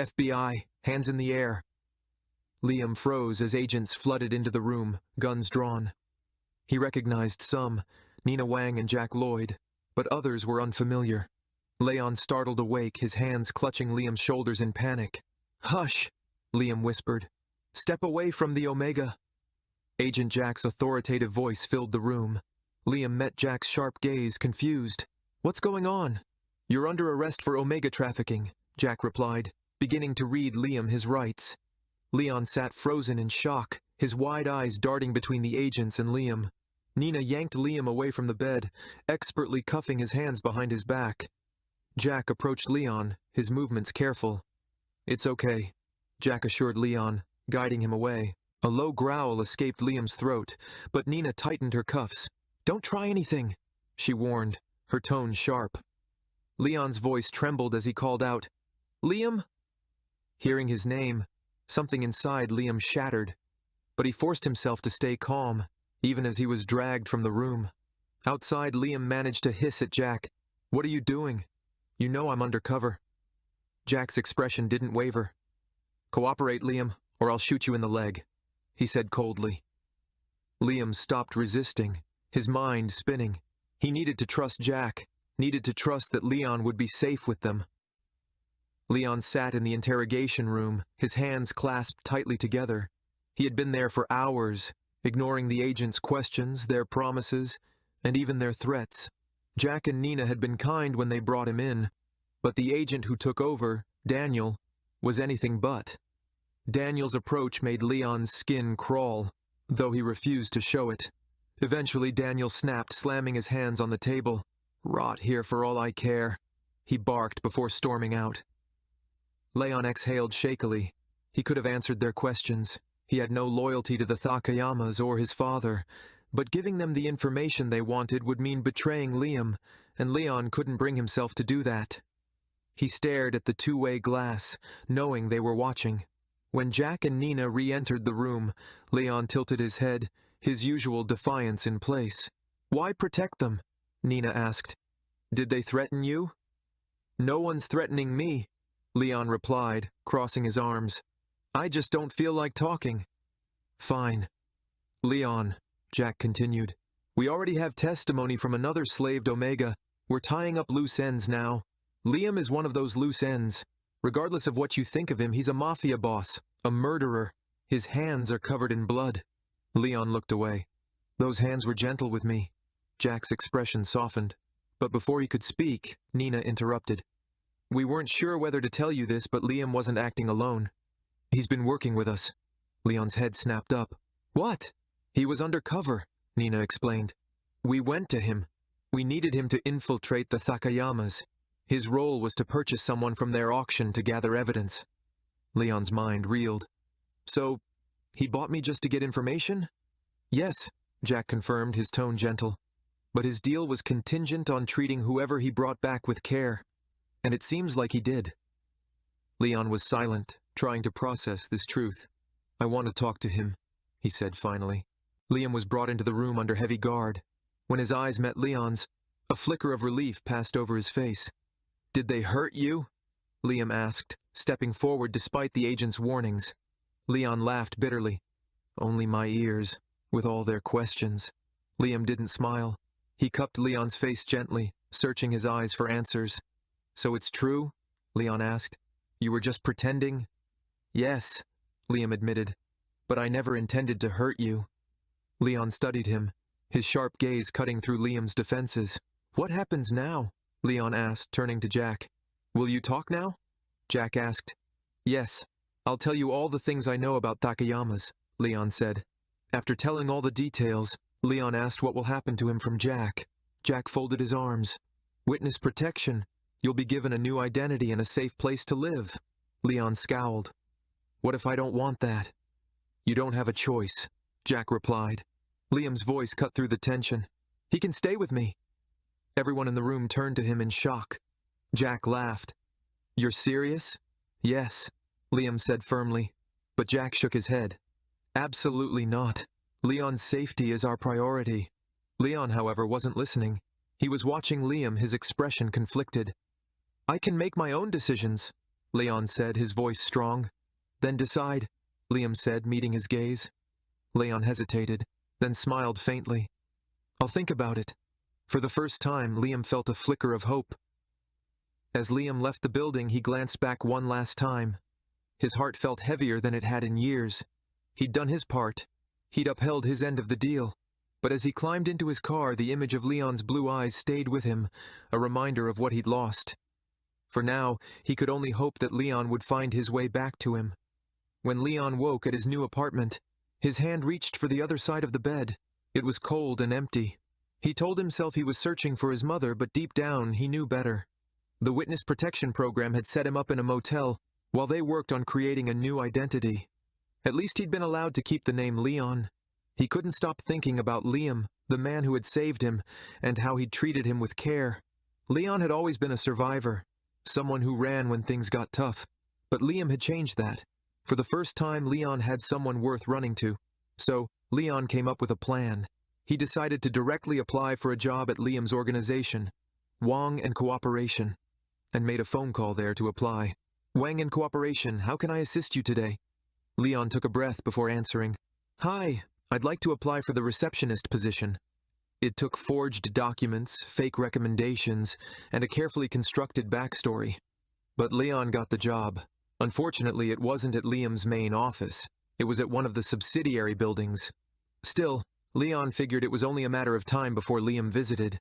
FBI, hands in the air. Liam froze as agents flooded into the room, guns drawn. He recognized some, Nina Wang and Jack Lloyd, but others were unfamiliar. Leon startled awake, his hands clutching Liam's shoulders in panic. "Hush," Liam whispered. "Step away from the Omega." Agent Jack's authoritative voice filled the room. Liam met Jack's sharp gaze, confused. "What's going on?" "You're under arrest for Omega trafficking," Jack replied, beginning to read Liam his rights. Leon sat frozen in shock, his wide eyes darting between the agents and Liam. Nina yanked Liam away from the bed, expertly cuffing his hands behind his back. Jack approached Leon, his movements careful. "It's okay," Jack assured Leon, guiding him away. A low growl escaped Liam's throat, but Nina tightened her cuffs. "Don't try anything," she warned, her tone sharp. Leon's voice trembled as he called out, "Liam?" Hearing his name, something inside Liam shattered, but he forced himself to stay calm, even as he was dragged from the room. Outside, Liam managed to hiss at Jack. "What are you doing? You know I'm undercover." Jack's expression didn't waver. "Cooperate, Liam, or I'll shoot you in the leg," he said coldly. Liam stopped resisting, his mind spinning. He needed to trust Jack, needed to trust that Leon would be safe with them. Leon sat in the interrogation room, his hands clasped tightly together. He had been there for hours, ignoring the agents' questions, their promises, and even their threats. Jack and Nina had been kind when they brought him in, but the agent who took over, Daniel, was anything but. Daniel's approach made Leon's skin crawl, though he refused to show it. Eventually, Daniel snapped, slamming his hands on the table. "Rot here for all I care," he barked before storming out. Leon exhaled shakily. He could have answered their questions. He had no loyalty to the Takayamas or his father, but giving them the information they wanted would mean betraying Liam, and Leon couldn't bring himself to do that. He stared at the two-way glass, knowing they were watching. When Jack and Nina re-entered the room, Leon tilted his head, his usual defiance in place. "Why protect them?" Nina asked. "Did they threaten you?" "No one's threatening me," Leon replied, crossing his arms. "I just don't feel like talking." "Fine." "Leon," Jack continued, "we already have testimony from another slaved Omega. We're tying up loose ends now. Liam is one of those loose ends. Regardless of what you think of him, he's a mafia boss, a murderer. His hands are covered in blood." Leon looked away. "Those hands were gentle with me." Jack's expression softened. But before he could speak, Nina interrupted. "We weren't sure whether to tell you this, but Liam wasn't acting alone. He's been working with us." Leon's head snapped up. "What?" "He was undercover," Nina explained. "We went to him. We needed him to infiltrate the Takayamas. His role was to purchase someone from their auction to gather evidence." Leon's mind reeled. "So, he bought me just to get information?" "Yes," Jack confirmed, his tone gentle. "But his deal was contingent on treating whoever he brought back with care. And it seems like he did." Leon was silent, trying to process this truth. "I want to talk to him," he said finally. Liam was brought into the room under heavy guard. When his eyes met Leon's, a flicker of relief passed over his face. "Did they hurt you?" Liam asked, stepping forward despite the agent's warnings. Leon laughed bitterly. "Only my ears, with all their questions." Liam didn't smile. He cupped Leon's face gently, searching his eyes for answers. "So it's true?" Leon asked. "You were just pretending?" "Yes," Liam admitted, "but I never intended to hurt you." Leon studied him, his sharp gaze cutting through Liam's defenses. "What happens now?" Leon asked, turning to Jack. "Will you talk now?" Jack asked. "Yes, I'll tell you all the things I know about Takayamas," Leon said. After telling all the details, Leon asked what will happen to him from Jack. Jack folded his arms. "Witness protection. You'll be given a new identity and a safe place to live." Leon scowled. "What if I don't want that?" "You don't have a choice," Jack replied. Liam's voice cut through the tension. "He can stay with me." Everyone in the room turned to him in shock. Jack laughed. "You're serious?" "Yes," Liam said firmly, but Jack shook his head. "Absolutely not. Leon's safety is our priority." Leon, however, wasn't listening. He was watching Liam, his expression conflicted. "I can make my own decisions," Leon said, his voice strong. Then decide, Liam said, meeting his gaze. Leon hesitated, then smiled faintly. I'll think about it. For the first time, Liam felt a flicker of hope. As Liam left the building, he glanced back one last time. His heart felt heavier than it had in years. He'd done his part. He'd upheld his end of the deal. But as he climbed into his car, the image of Leon's blue eyes stayed with him, a reminder of what he'd lost. For now, he could only hope that Leon would find his way back to him. When Leon woke at his new apartment, his hand reached for the other side of the bed. It was cold and empty. He told himself he was searching for his mother, but deep down, he knew better. The witness protection program had set him up in a motel while they worked on creating a new identity. At least he'd been allowed to keep the name Leon. He couldn't stop thinking about Liam, the man who had saved him, and how he'd treated him with care. Leon had always been a survivor, someone who ran when things got tough. But Liam had changed that. For the first time, Leon had someone worth running to. So, Leon came up with a plan. He decided to directly apply for a job at Liam's organization, Wang and Cooperation, and made a phone call there to apply. Wang and Cooperation, how can I assist you today? Leon took a breath before answering. Hi, I'd like to apply for the receptionist position. It took forged documents, fake recommendations, and a carefully constructed backstory. But Leon got the job. Unfortunately, it wasn't at Liam's main office. It was at one of the subsidiary buildings. Still, Leon figured it was only a matter of time before Liam visited.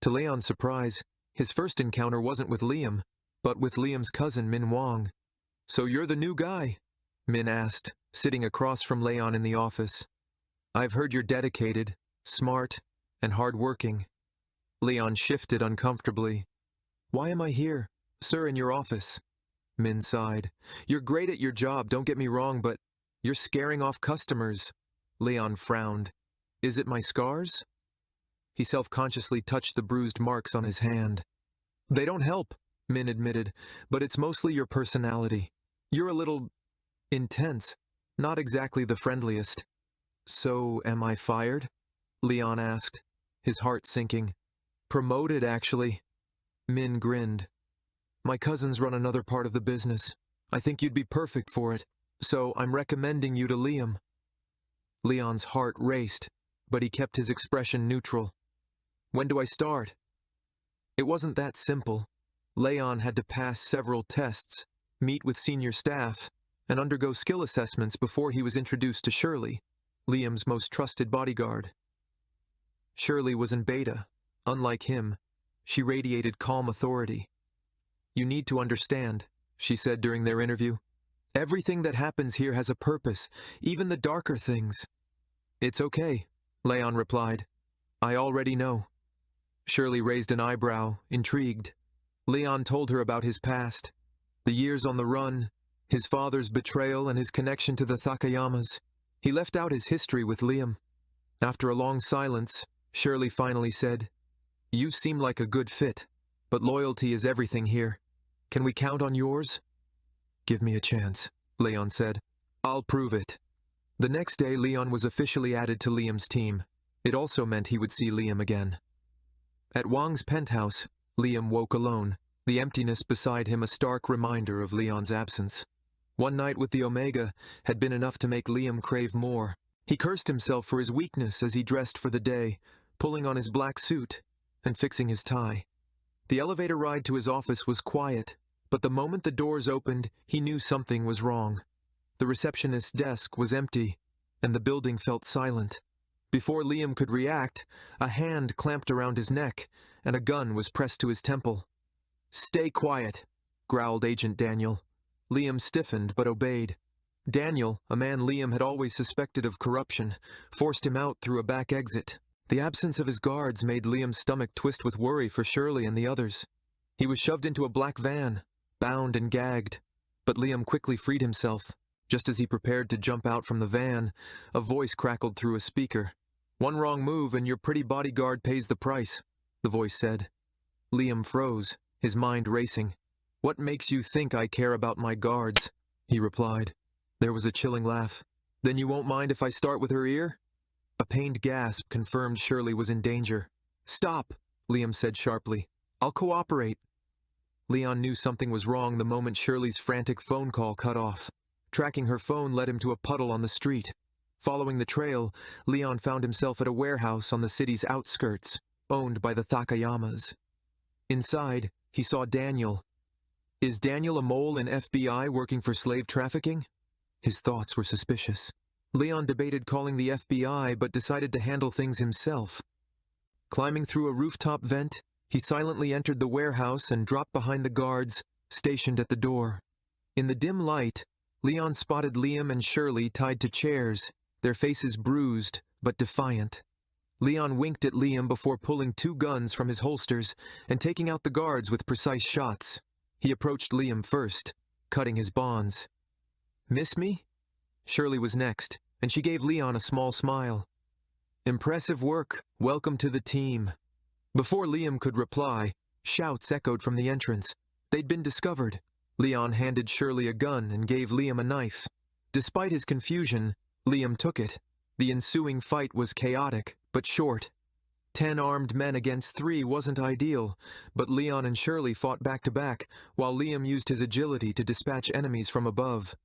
To Leon's surprise, his first encounter wasn't with Liam, but with Liam's cousin, Min Wang. So you're the new guy? Min asked, sitting across from Leon in the office. I've heard you're dedicated, smart, and hard-working. Leon shifted uncomfortably. Why am I here, sir, in your office? Min sighed. You're great at your job, don't get me wrong, but you're scaring off customers. Leon frowned. Is it my scars? He self-consciously touched the bruised marks on his hand. They don't help, Min admitted, but it's mostly your personality. You're a little intense, not exactly the friendliest. So, am I fired? Leon asked, his heart sinking. Promoted, actually. Min grinned. My cousins run another part of the business. I think you'd be perfect for it, so I'm recommending you to Liam. Leon's heart raced, but he kept his expression neutral. When do I start? It wasn't that simple. Leon had to pass several tests, meet with senior staff, and undergo skill assessments before he was introduced to Shirley, Liam's most trusted bodyguard. Shirley was in beta. Unlike him, she radiated calm authority. You need to understand, she said during their interview. Everything that happens here has a purpose, even the darker things. It's okay, Leon replied. I already know. Shirley raised an eyebrow, intrigued. Leon told her about his past, the years on the run, his father's betrayal and his connection to the Takayamas. He left out his history with Liam. After a long silence, Shirley finally said, You seem like a good fit, but loyalty is everything here. Can we count on yours? Give me a chance, Leon said. I'll prove it. The next day, Leon was officially added to Liam's team. It also meant he would see Liam again. At Wang's penthouse, Liam woke alone, the emptiness beside him a stark reminder of Leon's absence. One night with the Omega had been enough to make Liam crave more. He cursed himself for his weakness as he dressed for the day, pulling on his black suit and fixing his tie. The elevator ride to his office was quiet, but the moment the doors opened, he knew something was wrong. The receptionist's desk was empty, and the building felt silent. Before Liam could react, a hand clamped around his neck, and a gun was pressed to his temple. Stay quiet, growled Agent Daniel. Liam stiffened but obeyed. Daniel, a man Liam had always suspected of corruption, forced him out through a back exit. The absence of his guards made Liam's stomach twist with worry for Shirley and the others. He was shoved into a black van, bound and gagged, but Liam quickly freed himself. Just as he prepared to jump out from the van, a voice crackled through a speaker. One wrong move and your pretty bodyguard pays the price, the voice said. Liam froze, his mind racing. What makes you think I care about my guards? He replied. There was a chilling laugh. Then you won't mind if I start with her ear? A pained gasp confirmed Shirley was in danger. Stop, Liam said sharply. I'll cooperate. Leon knew something was wrong the moment Shirley's frantic phone call cut off. Tracking her phone led him to a puddle on the street. Following the trail, Leon found himself at a warehouse on the city's outskirts, owned by the Takayamas. Inside, he saw Daniel. Is Daniel a mole in FBI working for slave trafficking? His thoughts were suspicious. Leon debated calling the FBI, but decided to handle things himself. Climbing through a rooftop vent, he silently entered the warehouse and dropped behind the guards, stationed at the door. In the dim light, Leon spotted Liam and Shirley tied to chairs, their faces bruised but defiant. Leon winked at Liam before pulling 2 guns from his holsters and taking out the guards with precise shots. He approached Liam first, cutting his bonds. "Miss me?" Shirley was next, and she gave Leon a small smile. "Impressive work. Welcome to the team." Before Liam could reply, shouts echoed from the entrance. They'd been discovered. Leon handed Shirley a gun and gave Liam a knife. Despite his confusion, Liam took it. The ensuing fight was chaotic, but short. 10 armed men against 3 wasn't ideal, but Leon and Shirley fought back to back, while Liam used his agility to dispatch enemies from above.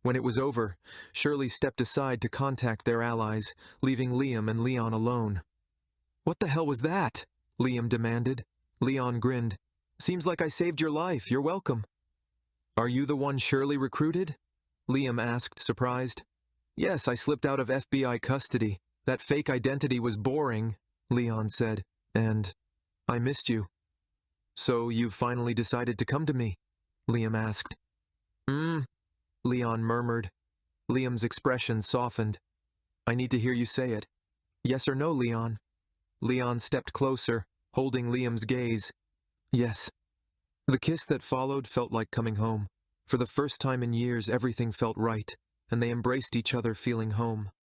When it was over, Shirley stepped aside to contact their allies, leaving Liam and Leon alone. "What the hell was that?" Liam demanded. Leon grinned. "Seems like I saved your life. You're welcome." "Are you the one Shirley recruited?" Liam asked, surprised. "Yes, I slipped out of FBI custody. That fake identity was boring," Leon said, "and I missed you." "So you've finally decided to come to me?" Liam asked. Leon murmured. Liam's expression softened. "I need to hear you say it. Yes or no, Leon?" Leon stepped closer, holding Liam's gaze. "Yes." The kiss that followed felt like coming home. For the first time in years, everything felt right, and they embraced each other feeling home.